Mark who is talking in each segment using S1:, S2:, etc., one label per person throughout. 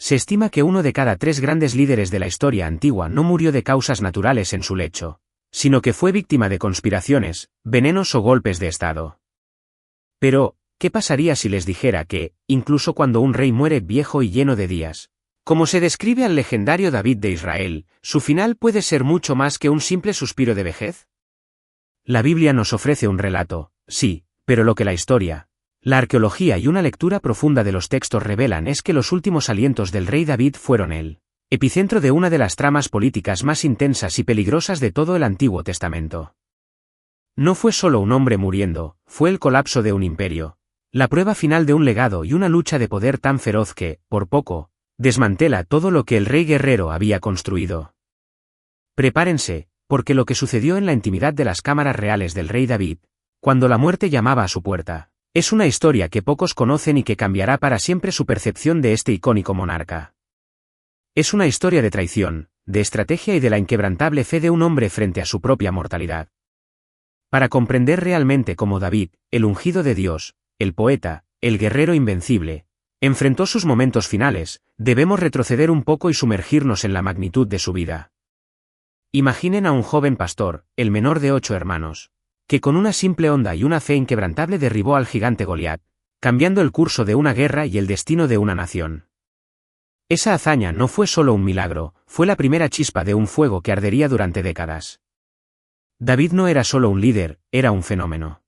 S1: Se estima que 1 de cada 3 grandes líderes de la historia antigua no murió de causas naturales en su lecho, sino que fue víctima de conspiraciones, venenos o golpes de estado. Pero, ¿qué pasaría si les dijera que, incluso cuando un rey muere viejo y lleno de días, como se describe al legendario David de Israel, su final puede ser mucho más que un simple suspiro de vejez? La Biblia nos ofrece un relato, sí, pero lo que la historia, la arqueología y una lectura profunda de los textos revelan es que los últimos alientos del rey David fueron el epicentro de una de las tramas políticas más intensas y peligrosas de todo el Antiguo Testamento. No fue solo un hombre muriendo, fue el colapso de un imperio, la prueba final de un legado y una lucha de poder tan feroz que, por poco, desmantela todo lo que el rey guerrero había construido. Prepárense, porque lo que sucedió en la intimidad de las cámaras reales del rey David, cuando la muerte llamaba a su puerta, es una historia que pocos conocen y que cambiará para siempre su percepción de este icónico monarca. Es una historia de traición, de estrategia y de la inquebrantable fe de un hombre frente a su propia mortalidad. Para comprender realmente cómo David, el ungido de Dios, el poeta, el guerrero invencible, enfrentó sus momentos finales, debemos retroceder un poco y sumergirnos en la magnitud de su vida. Imaginen a un joven pastor, el menor de 8 hermanos, que con una simple onda y una fe inquebrantable derribó al gigante Goliat, cambiando el curso de una guerra y el destino de una nación. Esa hazaña no fue solo un milagro, fue la primera chispa de un fuego que ardería durante décadas. David no era solo un líder, era un fenómeno.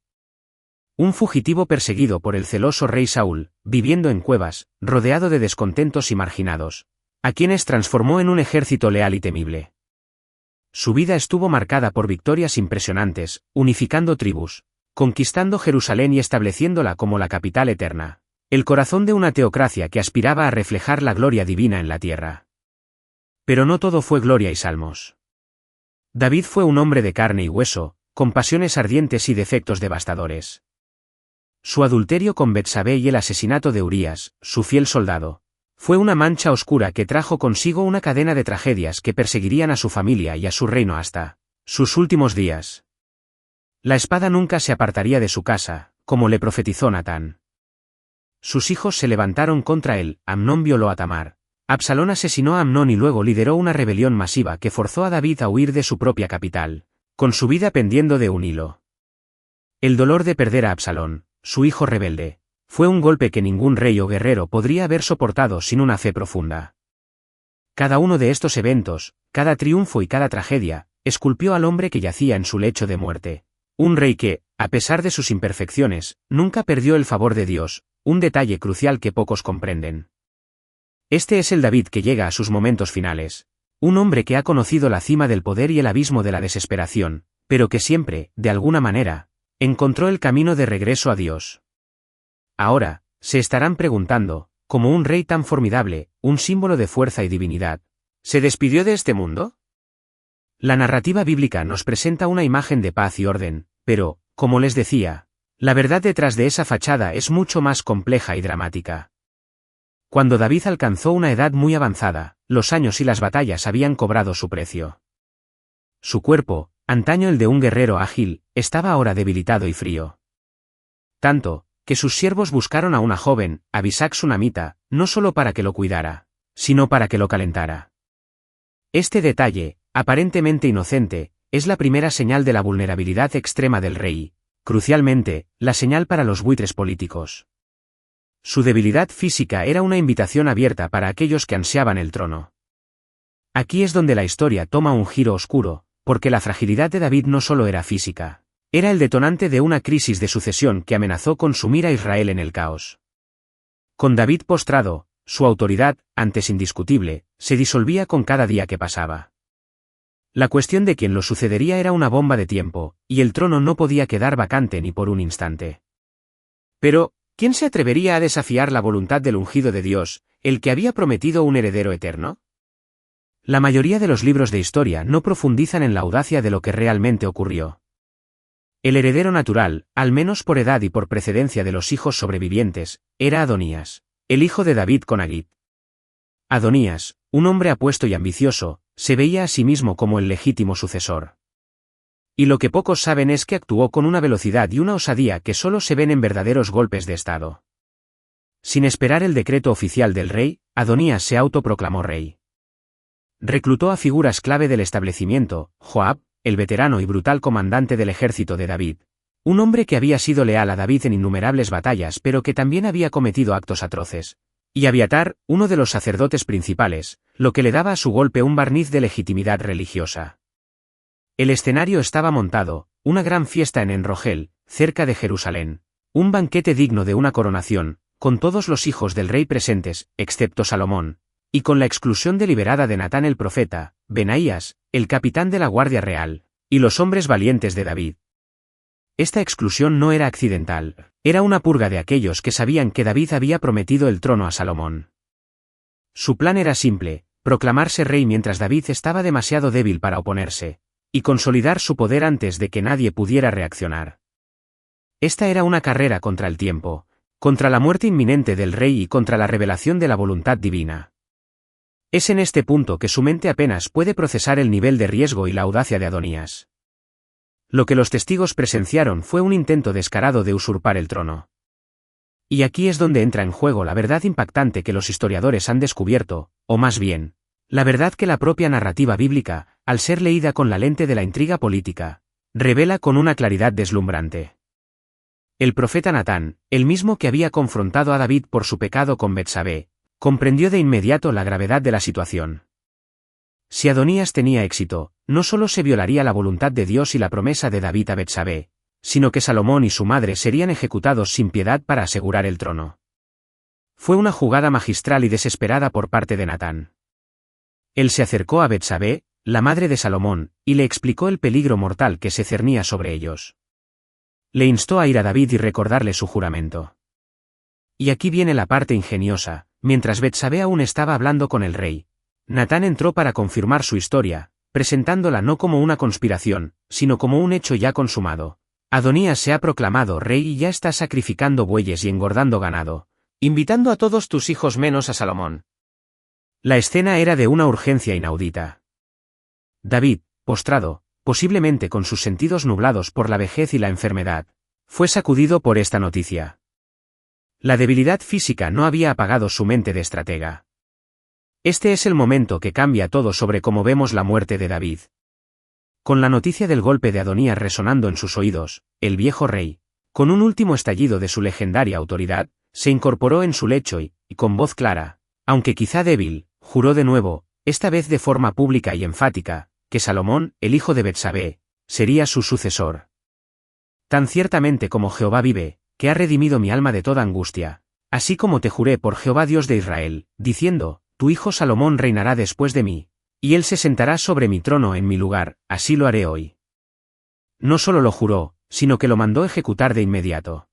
S1: Un fugitivo perseguido por el celoso rey Saúl, viviendo en cuevas, rodeado de descontentos y marginados, a quienes transformó en un ejército leal y temible. Su vida estuvo marcada por victorias impresionantes, unificando tribus, conquistando Jerusalén y estableciéndola como la capital eterna, el corazón de una teocracia que aspiraba a reflejar la gloria divina en la tierra. Pero no todo fue gloria y salmos. David fue un hombre de carne y hueso, con pasiones ardientes y defectos devastadores. Su adulterio con Betsabé y el asesinato de Urías, su fiel soldado, fue una mancha oscura que trajo consigo una cadena de tragedias que perseguirían a su familia y a su reino hasta sus últimos días. La espada nunca se apartaría de su casa, como le profetizó Natán. Sus hijos se levantaron contra él, Amnón violó a Tamar, Absalón asesinó a Amnón y luego lideró una rebelión masiva que forzó a David a huir de su propia capital, con su vida pendiendo de un hilo. El dolor de perder a Absalón, su hijo rebelde, fue un golpe que ningún rey o guerrero podría haber soportado sin una fe profunda. Cada uno de estos eventos, cada triunfo y cada tragedia, esculpió al hombre que yacía en su lecho de muerte. Un rey que, a pesar de sus imperfecciones, nunca perdió el favor de Dios, un detalle crucial que pocos comprenden. Este es el David que llega a sus momentos finales. Un hombre que ha conocido la cima del poder y el abismo de la desesperación, pero que siempre, de alguna manera, encontró el camino de regreso a Dios. Ahora, se estarán preguntando, ¿cómo un rey tan formidable, un símbolo de fuerza y divinidad, se despidió de este mundo? La narrativa bíblica nos presenta una imagen de paz y orden, pero, como les decía, la verdad detrás de esa fachada es mucho más compleja y dramática. Cuando David alcanzó una edad muy avanzada, los años y las batallas habían cobrado su precio. Su cuerpo, antaño el de un guerrero ágil, estaba ahora debilitado y frío. Tanto, que sus siervos buscaron a una joven, Abisac sunamita, no solo para que lo cuidara, sino para que lo calentara. Este detalle, aparentemente inocente, es la primera señal de la vulnerabilidad extrema del rey, crucialmente, la señal para los buitres políticos. Su debilidad física era una invitación abierta para aquellos que ansiaban el trono. Aquí es donde la historia toma un giro oscuro, porque la fragilidad de David no solo era física. Era el detonante de una crisis de sucesión que amenazó consumir a Israel en el caos. Con David postrado, su autoridad, antes indiscutible, se disolvía con cada día que pasaba. La cuestión de quién lo sucedería era una bomba de tiempo, y el trono no podía quedar vacante ni por un instante. Pero, ¿quién se atrevería a desafiar la voluntad del ungido de Dios, el que había prometido un heredero eterno? La mayoría de los libros de historia no profundizan en la audacia de lo que realmente ocurrió. El heredero natural, al menos por edad y por precedencia de los hijos sobrevivientes, era Adonías, el hijo de David con Agit. Adonías, un hombre apuesto y ambicioso, se veía a sí mismo como el legítimo sucesor. Y lo que pocos saben es que actuó con una velocidad y una osadía que solo se ven en verdaderos golpes de estado. Sin esperar el decreto oficial del rey, Adonías se autoproclamó rey. Reclutó a figuras clave del establecimiento: Joab, el veterano y brutal comandante del ejército de David, un hombre que había sido leal a David en innumerables batallas pero que también había cometido actos atroces, y Abiatar, uno de los sacerdotes principales, lo que le daba a su golpe un barniz de legitimidad religiosa. El escenario estaba montado, una gran fiesta en Enrogel, cerca de Jerusalén, un banquete digno de una coronación, con todos los hijos del rey presentes, excepto Salomón, y con la exclusión deliberada de Natán el profeta, Benaías, el capitán de la Guardia Real, y los hombres valientes de David. Esta exclusión no era accidental, era una purga de aquellos que sabían que David había prometido el trono a Salomón. Su plan era simple: proclamarse rey mientras David estaba demasiado débil para oponerse, y consolidar su poder antes de que nadie pudiera reaccionar. Esta era una carrera contra el tiempo, contra la muerte inminente del rey y contra la revelación de la voluntad divina. Es en este punto que su mente apenas puede procesar el nivel de riesgo y la audacia de Adonías. Lo que los testigos presenciaron fue un intento descarado de usurpar el trono. Y aquí es donde entra en juego la verdad impactante que los historiadores han descubierto, o más bien, la verdad que la propia narrativa bíblica, al ser leída con la lente de la intriga política, revela con una claridad deslumbrante. El profeta Natán, el mismo que había confrontado a David por su pecado con Betsabé, comprendió de inmediato la gravedad de la situación. Si Adonías tenía éxito, no solo se violaría la voluntad de Dios y la promesa de David a Betsabé, sino que Salomón y su madre serían ejecutados sin piedad para asegurar el trono. Fue una jugada magistral y desesperada por parte de Natán. Él se acercó a Betsabé, la madre de Salomón, y le explicó el peligro mortal que se cernía sobre ellos. Le instó a ir a David y recordarle su juramento. Y aquí viene la parte ingeniosa: mientras Betsabé aún estaba hablando con el rey, Natán entró para confirmar su historia, presentándola no como una conspiración, sino como un hecho ya consumado. Adonías se ha proclamado rey y ya está sacrificando bueyes y engordando ganado, invitando a todos tus hijos menos a Salomón. La escena era de una urgencia inaudita. David, postrado, posiblemente con sus sentidos nublados por la vejez y la enfermedad, fue sacudido por esta noticia. La debilidad física no había apagado su mente de estratega. Este es el momento que cambia todo sobre cómo vemos la muerte de David. Con la noticia del golpe de Adonías resonando en sus oídos, el viejo rey, con un último estallido de su legendaria autoridad, se incorporó en su lecho y, con voz clara, aunque quizá débil, juró de nuevo, esta vez de forma pública y enfática, que Salomón, el hijo de Betsabé, sería su sucesor. Tan ciertamente como Jehová vive, que ha redimido mi alma de toda angustia, así como te juré por Jehová Dios de Israel, diciendo: tu hijo Salomón reinará después de mí, y él se sentará sobre mi trono en mi lugar, así lo haré hoy. No solo lo juró, sino que lo mandó ejecutar de inmediato.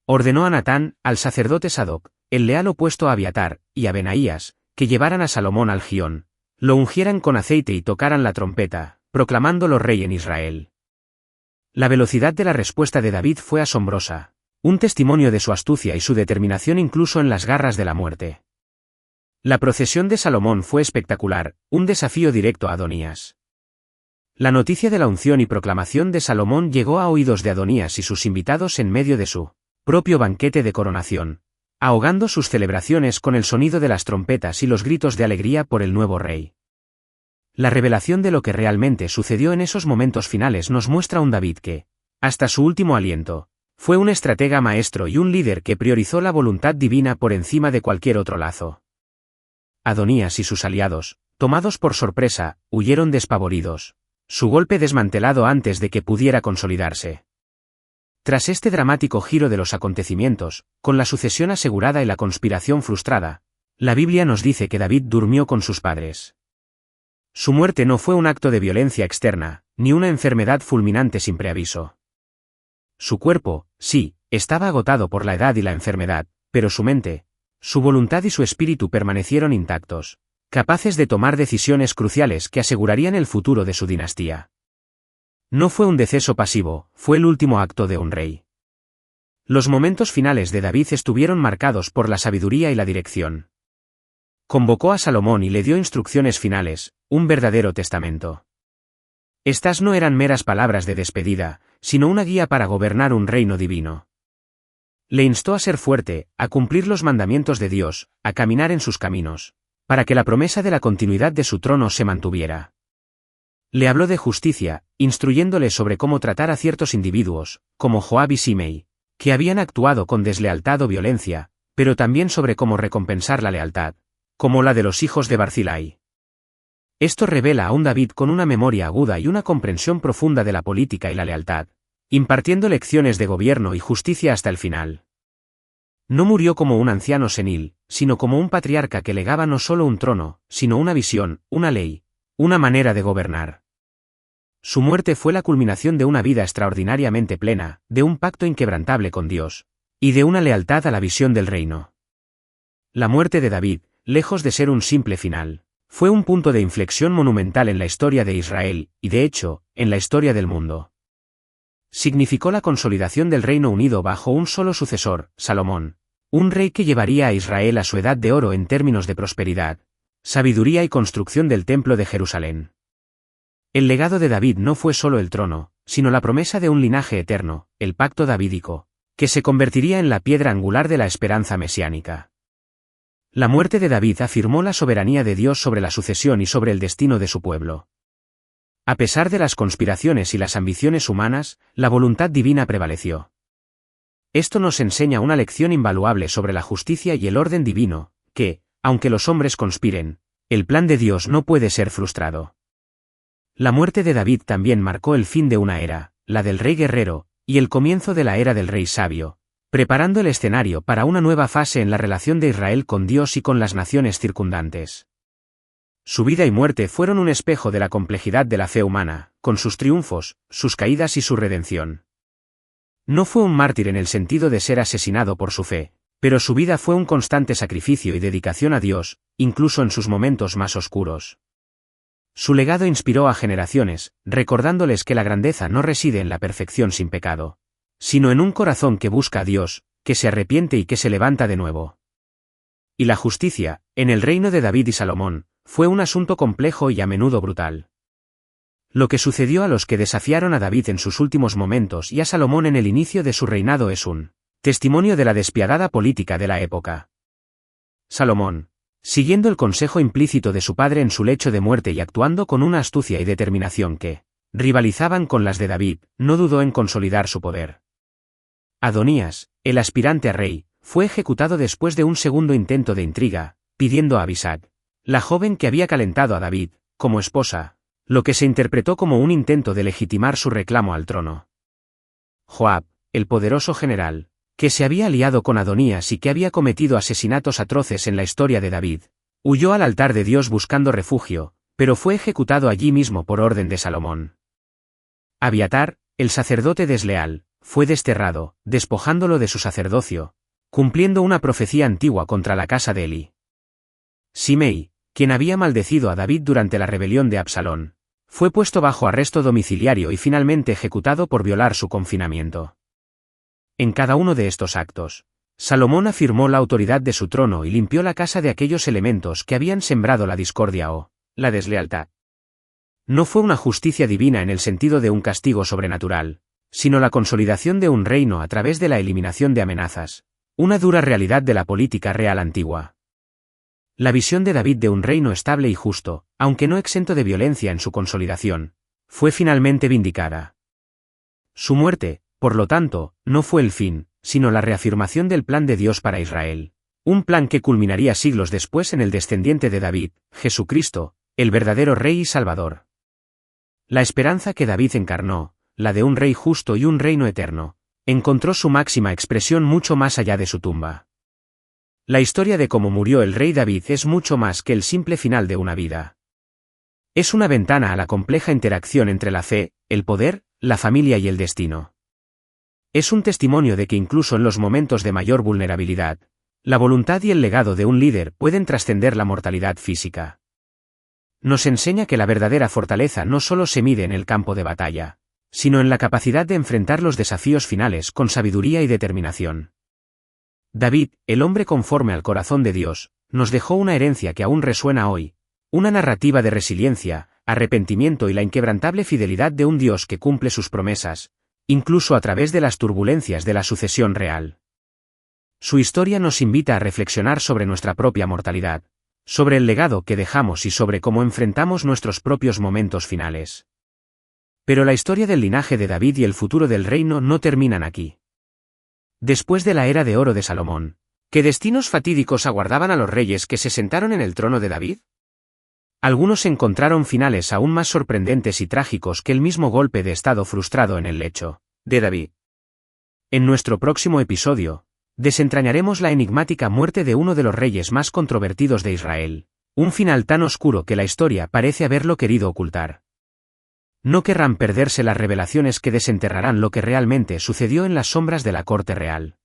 S1: Ordenó a Natán, al sacerdote Sadoc, el leal opuesto a Abiatar, y a Benaías, que llevaran a Salomón al Gión, lo ungieran con aceite y tocaran la trompeta, proclamándolo rey en Israel. La velocidad de la respuesta de David fue asombrosa, un testimonio de su astucia y su determinación incluso en las garras de la muerte. La procesión de Salomón fue espectacular, un desafío directo a Adonías. La noticia de la unción y proclamación de Salomón llegó a oídos de Adonías y sus invitados en medio de su propio banquete de coronación, ahogando sus celebraciones con el sonido de las trompetas y los gritos de alegría por el nuevo rey. La revelación de lo que realmente sucedió en esos momentos finales nos muestra un David que, hasta su último aliento, fue un estratega maestro y un líder que priorizó la voluntad divina por encima de cualquier otro lazo. Adonías y sus aliados, tomados por sorpresa, huyeron despavoridos, su golpe desmantelado antes de que pudiera consolidarse. Tras este dramático giro de los acontecimientos, con la sucesión asegurada y la conspiración frustrada, la Biblia nos dice que David durmió con sus padres. Su muerte no fue un acto de violencia externa, ni una enfermedad fulminante sin preaviso. Su cuerpo, sí, estaba agotado por la edad y la enfermedad, pero su mente, su voluntad y su espíritu permanecieron intactos, capaces de tomar decisiones cruciales que asegurarían el futuro de su dinastía. No fue un deceso pasivo, fue el último acto de un rey. Los momentos finales de David estuvieron marcados por la sabiduría y la dirección. Convocó a Salomón y le dio instrucciones finales, un verdadero testamento. Estas no eran meras palabras de despedida, sino una guía para gobernar un reino divino. Le instó a ser fuerte, a cumplir los mandamientos de Dios, a caminar en sus caminos, para que la promesa de la continuidad de su trono se mantuviera. Le habló de justicia, instruyéndole sobre cómo tratar a ciertos individuos, como Joab y Simei, que habían actuado con deslealtad o violencia, pero también sobre cómo recompensar la lealtad, como la de los hijos de Barzilai. Esto revela a un David con una memoria aguda y una comprensión profunda de la política y la lealtad, impartiendo lecciones de gobierno y justicia hasta el final. No murió como un anciano senil, sino como un patriarca que legaba no solo un trono, sino una visión, una ley, una manera de gobernar. Su muerte fue la culminación de una vida extraordinariamente plena, de un pacto inquebrantable con Dios, y de una lealtad a la visión del reino. La muerte de David, lejos de ser un simple final, fue un punto de inflexión monumental en la historia de Israel, y de hecho, en la historia del mundo. Significó la consolidación del Reino Unido bajo un solo sucesor, Salomón, un rey que llevaría a Israel a su edad de oro en términos de prosperidad, sabiduría y construcción del Templo de Jerusalén. El legado de David no fue solo el trono, sino la promesa de un linaje eterno, el pacto davídico, que se convertiría en la piedra angular de la esperanza mesiánica. La muerte de David afirmó la soberanía de Dios sobre la sucesión y sobre el destino de su pueblo. A pesar de las conspiraciones y las ambiciones humanas, la voluntad divina prevaleció. Esto nos enseña una lección invaluable sobre la justicia y el orden divino, que, aunque los hombres conspiren, el plan de Dios no puede ser frustrado. La muerte de David también marcó el fin de una era, la del rey guerrero, y el comienzo de la era del rey sabio, preparando el escenario para una nueva fase en la relación de Israel con Dios y con las naciones circundantes. Su vida y muerte fueron un espejo de la complejidad de la fe humana, con sus triunfos, sus caídas y su redención. No fue un mártir en el sentido de ser asesinado por su fe, pero su vida fue un constante sacrificio y dedicación a Dios, incluso en sus momentos más oscuros. Su legado inspiró a generaciones, recordándoles que la grandeza no reside en la perfección sin pecado, sino en un corazón que busca a Dios, que se arrepiente y que se levanta de nuevo. Y la justicia, en el reino de David y Salomón, fue un asunto complejo y a menudo brutal. Lo que sucedió a los que desafiaron a David en sus últimos momentos y a Salomón en el inicio de su reinado es un testimonio de la despiadada política de la época. Salomón, siguiendo el consejo implícito de su padre en su lecho de muerte y actuando con una astucia y determinación que rivalizaban con las de David, no dudó en consolidar su poder. Adonías, el aspirante a rey, fue ejecutado después de un segundo intento de intriga, pidiendo a Abisag, la joven que había calentado a David, como esposa, lo que se interpretó como un intento de legitimar su reclamo al trono. Joab, el poderoso general, que se había aliado con Adonías y que había cometido asesinatos atroces en la historia de David, huyó al altar de Dios buscando refugio, pero fue ejecutado allí mismo por orden de Salomón. Abiatar, el sacerdote desleal, fue desterrado, despojándolo de su sacerdocio, cumpliendo una profecía antigua contra la casa de Eli. Simei, quien había maldecido a David durante la rebelión de Absalón, fue puesto bajo arresto domiciliario y finalmente ejecutado por violar su confinamiento. En cada uno de estos actos, Salomón afirmó la autoridad de su trono y limpió la casa de aquellos elementos que habían sembrado la discordia o la deslealtad. No fue una justicia divina en el sentido de un castigo sobrenatural, sino la consolidación de un reino a través de la eliminación de amenazas, una dura realidad de la política real antigua. La visión de David de un reino estable y justo, aunque no exento de violencia en su consolidación, fue finalmente vindicada. Su muerte, por lo tanto, no fue el fin, sino la reafirmación del plan de Dios para Israel, un plan que culminaría siglos después en el descendiente de David, Jesucristo, el verdadero Rey y Salvador. La esperanza que David encarnó, la de un rey justo y un reino eterno, encontró su máxima expresión mucho más allá de su tumba. La historia de cómo murió el rey David es mucho más que el simple final de una vida. Es una ventana a la compleja interacción entre la fe, el poder, la familia y el destino. Es un testimonio de que incluso en los momentos de mayor vulnerabilidad, la voluntad y el legado de un líder pueden trascender la mortalidad física. Nos enseña que la verdadera fortaleza no solo se mide en el campo de batalla, sino en la capacidad de enfrentar los desafíos finales con sabiduría y determinación. David, el hombre conforme al corazón de Dios, nos dejó una herencia que aún resuena hoy, una narrativa de resiliencia, arrepentimiento y la inquebrantable fidelidad de un Dios que cumple sus promesas, incluso a través de las turbulencias de la sucesión real. Su historia nos invita a reflexionar sobre nuestra propia mortalidad, sobre el legado que dejamos y sobre cómo enfrentamos nuestros propios momentos finales. Pero la historia del linaje de David y el futuro del reino no terminan aquí. Después de la era de oro de Salomón, ¿qué destinos fatídicos aguardaban a los reyes que se sentaron en el trono de David? Algunos encontraron finales aún más sorprendentes y trágicos que el mismo golpe de estado frustrado en el lecho de David. En nuestro próximo episodio, desentrañaremos la enigmática muerte de uno de los reyes más controvertidos de Israel, un final tan oscuro que la historia parece haberlo querido ocultar. No querrán perderse las revelaciones que desenterrarán lo que realmente sucedió en las sombras de la corte real.